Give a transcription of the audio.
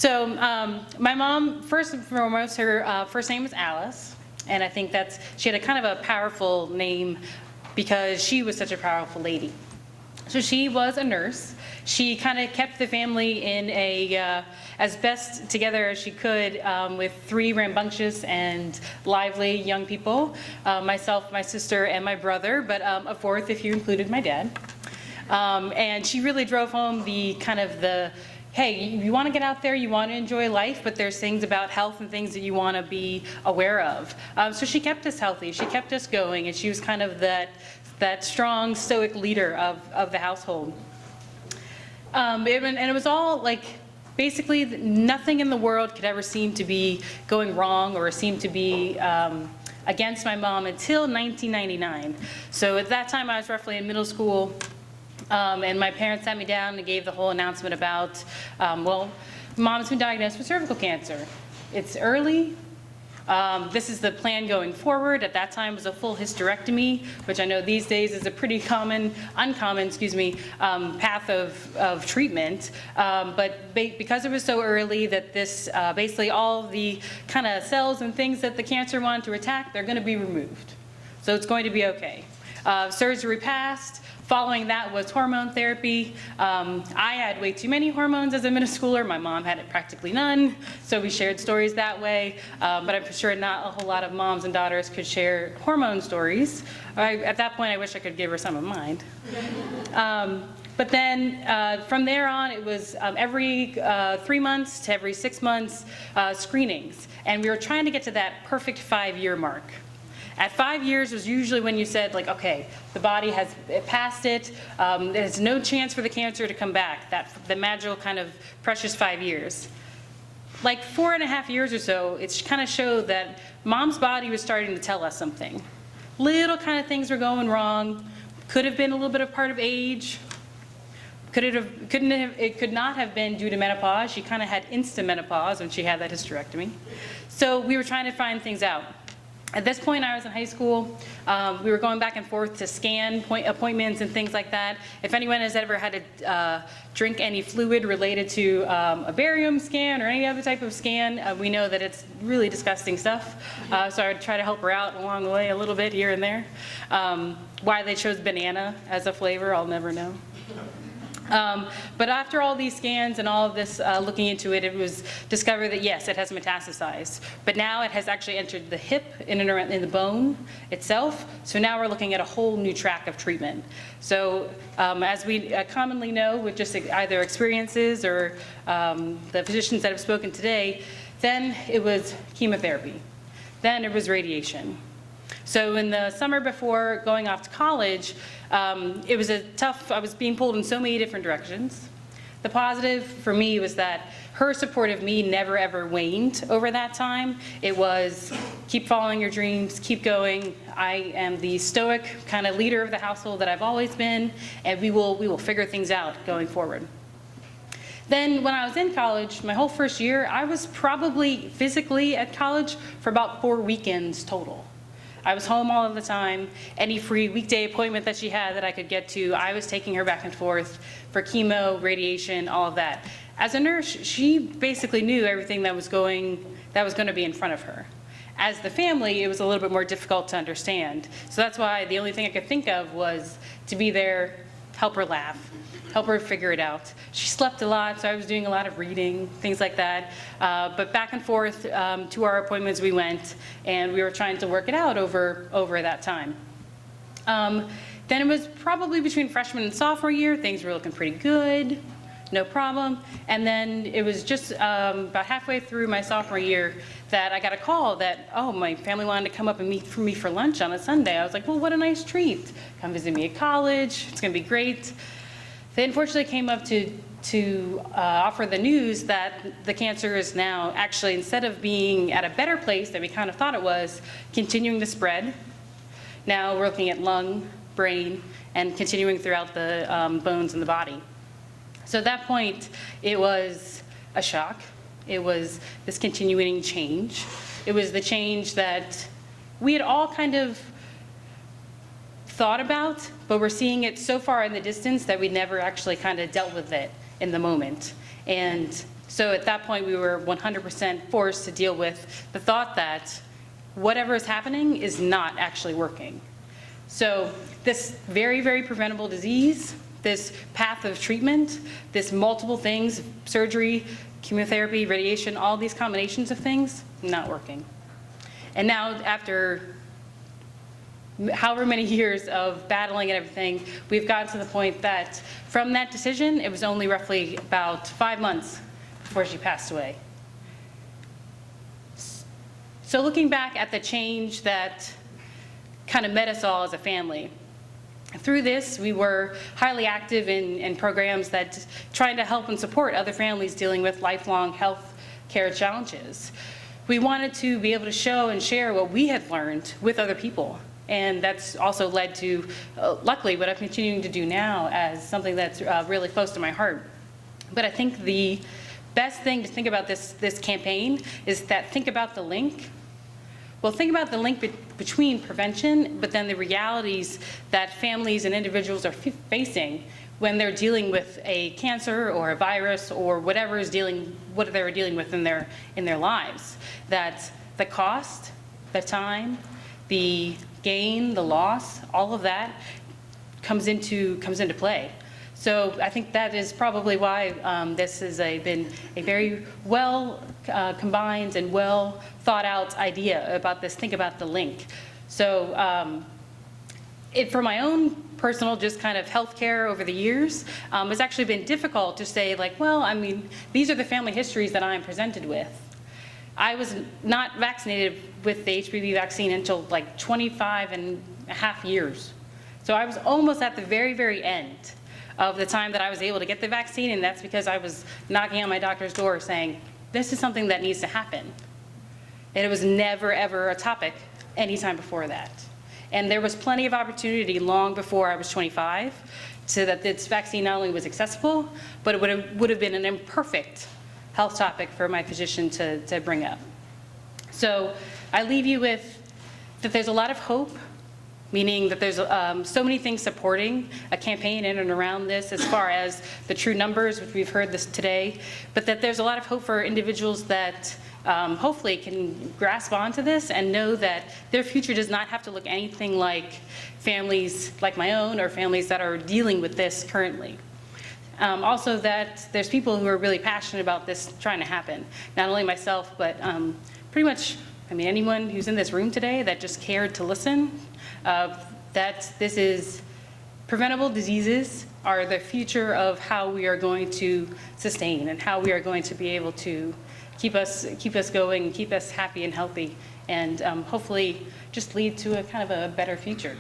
My mom, first and foremost, her first name was Alice, and I think she had a kind of a powerful name because she was such a powerful lady. So she was a nurse. She kind of kept the family in as best together as she could, with 3 rambunctious and lively young people, myself, my sister, and my brother, but a 4th if you included my dad. And she really drove home hey, you want to get out there, you want to enjoy life, but there's things about health and things that you want to be aware of. So she kept us healthy, she kept us going, and she was kind of that strong, stoic leader of the household. And it was all like, basically nothing in the world could ever seem to be going wrong or seem to be against my mom until 1999. So at that time I was roughly in middle school, and my parents sat me down and gave the whole announcement about, well, mom's been diagnosed with cervical cancer. It's early. This is the plan going forward. At that time, it was a full hysterectomy, which I know these days is a pretty uncommon, path of treatment. But because it was so early that this, basically all the kind of cells and things that the cancer wanted to attack, they're going to be removed. So it's going to be okay. Surgery passed. Following that was hormone therapy. I had way too many hormones as a middle schooler. My mom had practically none, so we shared stories that way. But I'm sure not a whole lot of moms and daughters could share hormone stories. At that point, I wish I could give her some of mine. But then from there on, it was every 3 months to every 6 months screenings. And we were trying to get to that perfect 5-year mark. At 5 years was usually when you said, like, okay, the body has passed it. There's no chance for the cancer to come back. The magical kind of precious 5 years. Like 4.5 years or so, it kind of showed that mom's body was starting to tell us something. Little kind of things were going wrong. Could have been a little bit of part of age. It could not have been due to menopause. She kind of had instant menopause when she had that hysterectomy. So we were trying to find things out. At this point, I was in high school. We were going back and forth to scan appointments and things like that. If anyone has ever had to drink any fluid related to a barium scan or any other type of scan, we know that it's really disgusting stuff. So I would try to help her out along the way a little bit here and there. Why they chose banana as a flavor, I'll never know. But after all these scans and all of this looking into it, it was discovered that yes, it has metastasized. But now it has actually entered the hip in the bone itself. So now we're looking at a whole new track of treatment. So as we commonly know with just either experiences or the physicians that have spoken today, then it was chemotherapy. Then it was radiation. So in the summer before going off to college, it was I was being pulled in so many different directions. The positive for me was that her support of me never ever waned over that time. It was, keep following your dreams, keep going. I am the stoic kind of leader of the household that I've always been, and we will figure things out going forward. Then when I was in college, my whole first year, I was probably physically at college for about 4 weekends total. I was home all of the time. Any free weekday appointment that she had that I could get to, I was taking her back and forth for chemo, radiation, all of that. As a nurse, she basically knew everything that was going to be in front of her. As the family, it was a little bit more difficult to understand. So that's why the only thing I could think of was to be there, help her laugh, help her figure it out. She slept a lot, so I was doing a lot of reading, things like that. But back and forth to our appointments we went, and we were trying to work it out over that time. Then it was probably between freshman and sophomore year. Things were looking pretty good, no problem. And then it was just about halfway through my sophomore year that I got a call that, oh, my family wanted to come up and meet me for lunch on a Sunday. I was like, well, what a nice treat. Come visit me at college. It's going to be great. They unfortunately came up to offer the news that the cancer is now actually, instead of being at a better place that we kind of thought it was, continuing to spread. Now we're looking at lung, brain, and continuing throughout the bones in the body. So at that point, it was a shock. It was this continuing change. It was the change that we had all kind of thought about, but we're seeing it so far in the distance that we never actually kind of dealt with it in the moment. And So at that point, we were 100% forced to deal with the thought that whatever is happening is not actually working. So this very, very preventable disease, this path of treatment, this multiple things, surgery, chemotherapy, radiation, all these combinations of things, not working. And now after however many years of battling and everything, we've gotten to the point that from that decision, it was only roughly about 5 months before she passed away. So looking back at the change that kind of met us all as a family, through this, we were highly active in programs that trying to help and support other families dealing with lifelong health care challenges. We wanted to be able to show and share what we had learned with other people. And that's also led to, luckily, what I'm continuing to do now as something that's really close to my heart. But I think the best thing to think about this campaign is that think about the link. Well, think about the link between prevention, but then the realities that families and individuals are facing when they're dealing with a cancer or a virus or what they're dealing with in their lives. That the cost, the time, the gain, the loss, all of that comes into play. So I think that is probably why this has been a very well combined and well thought out idea about this, think about the link. So for my own personal just kind of healthcare over the years, it's actually been difficult to say like, well, I mean, these are the family histories that I'm presented with. I was not vaccinated with the HPV vaccine until like 25 and a half years. So I was almost at the very, very end of the time that I was able to get the vaccine, and that's because I was knocking on my doctor's door saying, this is something that needs to happen. And it was never, ever a topic anytime before that. And there was plenty of opportunity long before I was 25 so that this vaccine not only was accessible, but it would have been an imperfect health topic for my physician to bring up. So I leave you with that there's a lot of hope, meaning that there's so many things supporting a campaign in and around this as far as the true numbers, which we've heard this today, but that there's a lot of hope for individuals that hopefully can grasp onto this and know that their future does not have to look anything like families like my own or families that are dealing with this currently. Also that there's people who are really passionate about this trying to happen. Not only myself, but pretty much, I mean, anyone who's in this room today that just cared to listen, that this is preventable diseases are the future of how we are going to sustain and how we are going to be able to keep us going, keep us happy and healthy, and hopefully just lead to a kind of a better future.